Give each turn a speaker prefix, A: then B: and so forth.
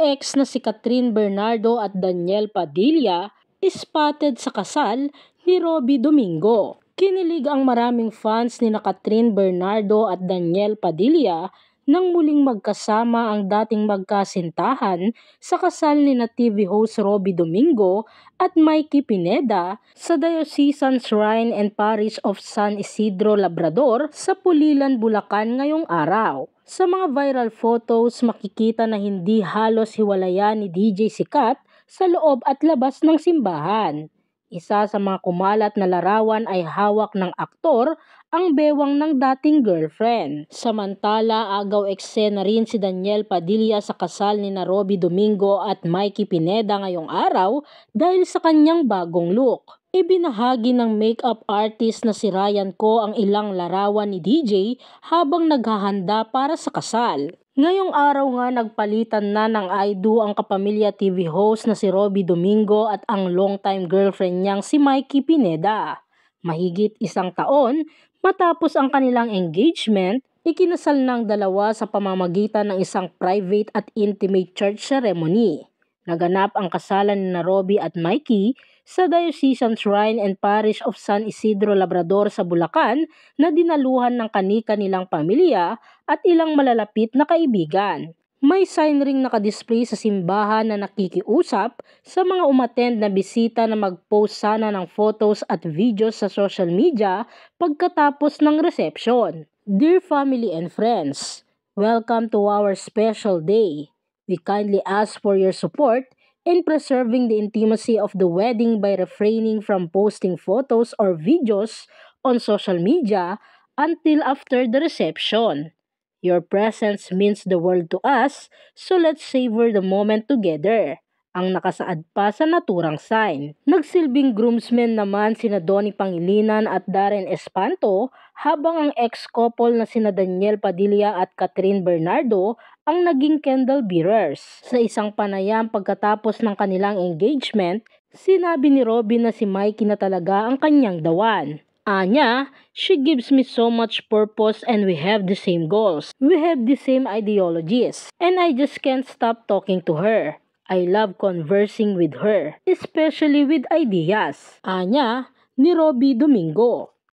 A: ex na si Catherine Bernardo at Daniel Padilla spotted sa kasal ni Robby Domingo. Kinilig ang maraming fans ni Catherine Bernardo at Daniel Padilla nang muling magkasama ang dating magkasintahan sa kasal ni TV host Robby Domingo at Mikey Pineda sa Diocesan Shrine and Parish of San Isidro Labrador sa Pulilan, Bulacan ngayong araw. Sa mga viral photos, makikita na hindi halos hiwalayan ni DJ Sikat sa loob at labas ng simbahan. Isa sa mga kumalat na larawan ay hawak ng aktor ang bewang ng dating girlfriend. Samantala, agaw eksena rin si Daniel Padilla sa kasal ni Robby Domingo at Mikey Pineda ngayong araw dahil sa kanyang bagong look. Ibinahagi ng makeup artist na si Ryan Ko ang ilang larawan ni DJ habang naghahanda para sa kasal. Ngayong araw nga nagpalitan na ng I-Do ang Kapamilya TV host na si Robby Domingo at ang longtime girlfriend niyang si Mikey Pineda. Mahigit isang taon matapos ang kanilang engagement, ikinasal ng dalawa sa pamamagitan ng isang private at intimate church ceremony. Naganap ang kasalan ni Robby at Mikey sa Diocesan Shrine and Parish of San Isidro Labrador sa Bulacan na dinaluhan ng kani-kanilang pamilya at ilang malalapit na kaibigan. May sign ring nakadisplay sa simbahan na nakikiusap sa mga umattend na bisita na mag-post sana ng photos at videos sa social media pagkatapos ng reception. Dear family and friends, welcome to our special day. We kindly ask for your support in preserving the intimacy of the wedding by refraining from posting photos or videos on social media until after the reception. Your presence means the world to us, so let's savor the moment together. Ang nakasaad pa sa naturang sign. Nagsilbing groomsmen naman sina Donnie Pangilinan at Darren Espanto habang ang ex-couple na sina Daniel Padilla at Catherine Bernardo ang naging candle bearers. Sa isang panayam pagkatapos ng kanilang engagement, sinabi ni Robby na si Mikey na talaga ang kanyang dawan. Anya, she gives me so much purpose and we have the same goals. We have the same ideologies. And I just can't stop talking to her. I love conversing with her, especially with ideas. Anya ni Robby Domingo.